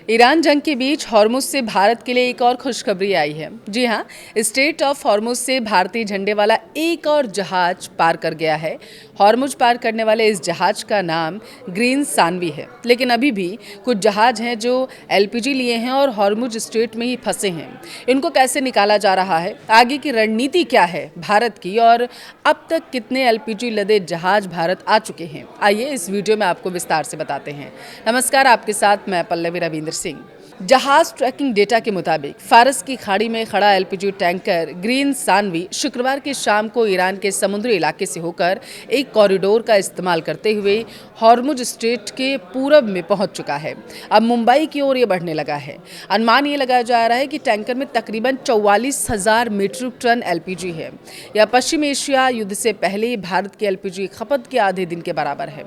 Iran जंग के बीच Hormuz से भारत के लिए एक और खुशखबरी आई है। जी हां, स्ट्रेट ऑफ हॉर्मुज से भारतीय झंडे वाला एक और जहाज पार कर गया है। हॉर्मुज पार करने वाले इस जहाज का नाम ग्रीन सानवी है, लेकिन अभी भी कुछ जहाज हैं जो एलपीजी लिए हैं और हॉर्मुज स्ट्रेट में ही फंसे हैं। इनको कैसे निकाला जा रहा है, आगे की रणनीति क्या है भारत की, और अब तक कितने एलपीजी लदे जहाज भारत आ चुके हैं, आइए इस वीडियो में आपको विस्तार से बताते हैं। नमस्कार, आपके साथ मैं पल्लवी रविंद्र सिंह। जहाज ट्रैकिंग डेटा के मुताबिक फारस की खाड़ी में खड़ा एलपीजी टैंकर ग्रीन सानवी शुक्रवार की शाम को ईरान के समुद्री इलाके से होकर एक कॉरिडोर का इस्तेमाल करते हुए हॉर्मुज स्ट्रेट के पूरब में पहुंच चुका है। अब मुंबई की ओर ये बढ़ने लगा है। अनुमान ये लगाया जा रहा है कि टैंकर में तकरीबन 44,000 मीट्रिक टन एलपीजी है। यह पश्चिम एशिया युद्ध से पहले भारत की एलपीजी खपत के आधे दिन के बराबर है।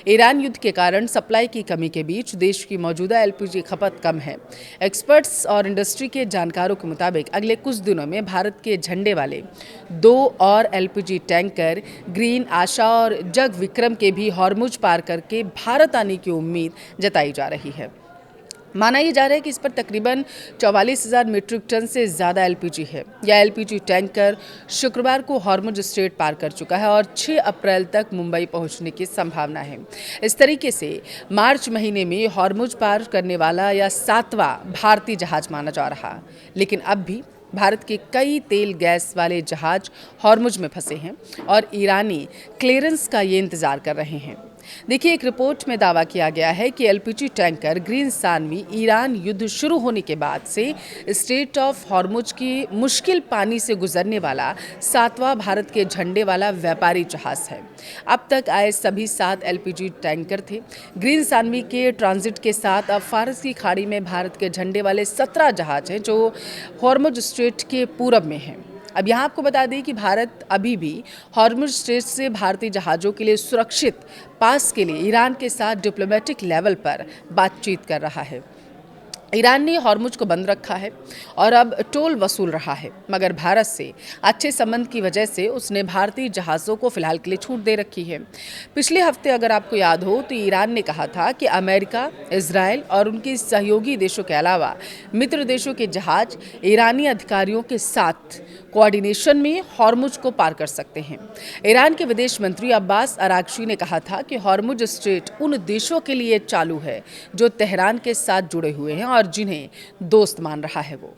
ईरान युद्ध के कारण सप्लाई की कमी के बीच देश की मौजूदा एलपीजी खपत कम है। एक्सपर्ट्स और इंडस्ट्री के जानकारों के मुताबिक अगले कुछ दिनों में भारत के झंडे वाले 2 और एलपीजी टैंकर ग्रीन आशा और जग विक्रम के भी हॉर्मुज पार करके भारत आने की उम्मीद जताई जा रही है। माना ये जा रहा है कि इस पर तकरीबन 44,000 मीट्रिक टन से ज़्यादा एलपीजी है। यह एलपीजी टैंकर शुक्रवार को हॉर्मुज स्ट्रेट पार कर चुका है और 6 अप्रैल तक मुंबई पहुंचने की संभावना है। इस तरीके से मार्च महीने में हॉर्मुज पार करने वाला यह 7वां भारतीय जहाज माना जा रहा। लेकिन अब भी भारत के कई तेल गैस वाले जहाज हॉर्मुज में फंसे हैं और ईरानी क्लियरेंस का ये इंतज़ार कर रहे हैं। देखिए, एक रिपोर्ट में दावा किया गया है कि LPG tanker green Sanvi Iran युद्ध शुरू होने के बाद से स्ट्रेट ऑफ हॉर्मुज की मुश्किल पानी से गुजरने वाला 7वां भारत के झंडे वाला व्यापारी जहाज है। अब तक आए सभी 7 एलपीजी टैंकर थे। ग्रीन सानवी के ट्रांजिट के साथ अब फारस की खाड़ी में भारत के झंडे वाले 17 जहाज हैं जो हॉर्मुज स्ट्रेट के पूरब में हैं। अब यहाँ आपको बता दें कि भारत अभी भी हॉर्मुज स्ट्रेट से भारतीय जहाज़ों के लिए सुरक्षित पास के लिए ईरान के साथ डिप्लोमेटिक लेवल पर बातचीत कर रहा है। ईरान ने हॉर्मुज को बंद रखा है और अब टोल वसूल रहा है, मगर भारत से अच्छे संबंध की वजह से उसने भारतीय जहाज़ों को फिलहाल के लिए छूट दे रखी है। पिछले हफ्ते अगर आपको याद हो तो ईरान ने कहा था कि अमेरिका, इजराइल और उनके सहयोगी देशों के अलावा मित्र देशों के जहाज ईरानी अधिकारियों के साथ कोऑर्डिनेशन में हॉर्मुज को पार कर सकते हैं। ईरान के विदेश मंत्री अब्बास अरागची ने कहा था कि हॉर्मुज स्ट्रेट उन देशों के लिए चालू है जो तेहरान के साथ जुड़े हुए हैं और जिन्हें दोस्त मान रहा है वो।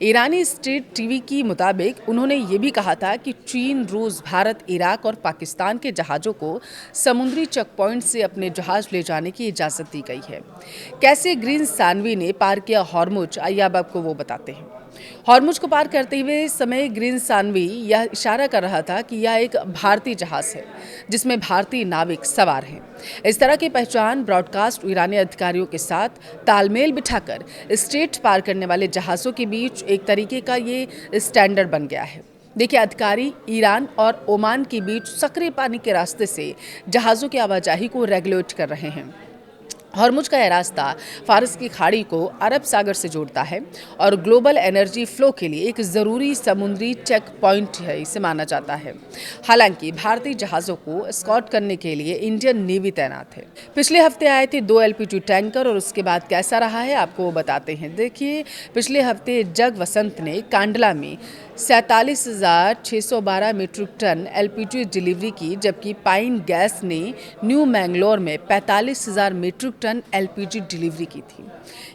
ईरानी स्टेट टीवी की मुताबिक उन्होंने ये भी कहा था कि चीन, रूस, भारत, इराक और पाकिस्तान के जहाज़ों को समुद्री चेक पॉइंट से अपने जहाज़ ले जाने की इजाज़त दी गई है। कैसे ग्रीन सानवी ने पार किया हॉर्मुज, आइए अब आपको वो बताते हैं। हॉर्मुज को पार करते हुए समय ग्रीन सानवी यह इशारा कर रहा था कि यह एक भारतीय जहाज़ है जिसमें भारतीय नाविक सवार हैं। इस तरह की पहचान ब्रॉडकास्ट ईरानी अधिकारियों के साथ तालमेल बिठाकर स्ट्रेट पार करने वाले जहाज़ों के बीच एक तरीके का ये स्टैंडर्ड बन गया है। देखिए, अधिकारी ईरान और ओमान के बीच सक्रिय पानी के रास्ते से जहाज़ों की आवाजाही को रेगुलेट कर रहे हैं। हॉर्मुज का यह रास्ता फारस की खाड़ी को अरब सागर से जोड़ता है और ग्लोबल एनर्जी फ्लो के लिए एक ज़रूरी समुद्री चेक पॉइंट है, इसे माना जाता है। हालांकि भारतीय जहाज़ों को एस्कॉर्ट करने के लिए इंडियन नेवी तैनात है। पिछले हफ्ते आए थे 2 एलपीजी टैंकर और उसके बाद कैसा रहा है आपको वो बताते हैं। देखिए, पिछले हफ्ते जग वसंत ने कांडला में 47,612 मीट्रिक टन एलपीजी डिलीवरी की, जबकि पाइन गैस ने न्यू मैंगलोर में 45,000 मीट्रिक टन एलपीजी डिलीवरी की थी।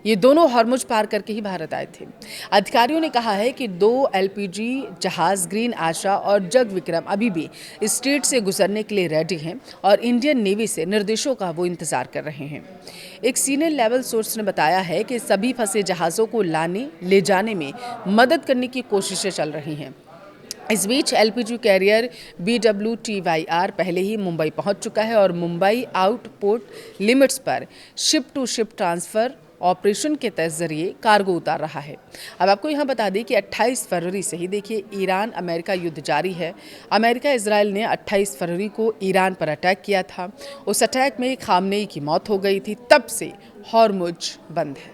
ये दोनों हॉर्मुज पार करके ही भारत आए थे। अधिकारियों ने कहा है कि 2 एलपीजी जहाज ग्रीन आशा और जग विक्रम अभी भी स्ट्रेट से गुजरने के लिए रेडी हैं और इंडियन नेवी से निर्देशों का वो इंतजार कर रहे हैं। एक सीनियर लेवल सोर्स ने बताया है कि सभी फंसे जहाज़ों को ले जाने में मदद करने की कोशिशें चल रही हैं। इस बीच एलपीजी कैरियर BWTYR पहले ही मुंबई पहुंच चुका है और मुंबई आउटपोर्ट लिमिट्स पर ship to ship transfer operation के जरिए कार्गो उतार रहा है। अब आपको यहाँ बता दें कि 28 फरवरी से ही देखिए ईरान अमेरिका युद्ध जारी है। अमेरिका इजराइल ने 28 फरवरी को ईरान पर अटैक किया था। उस अटैक में खामनेई की मौत हो गई थी। तब से हॉर्मुज बंद है।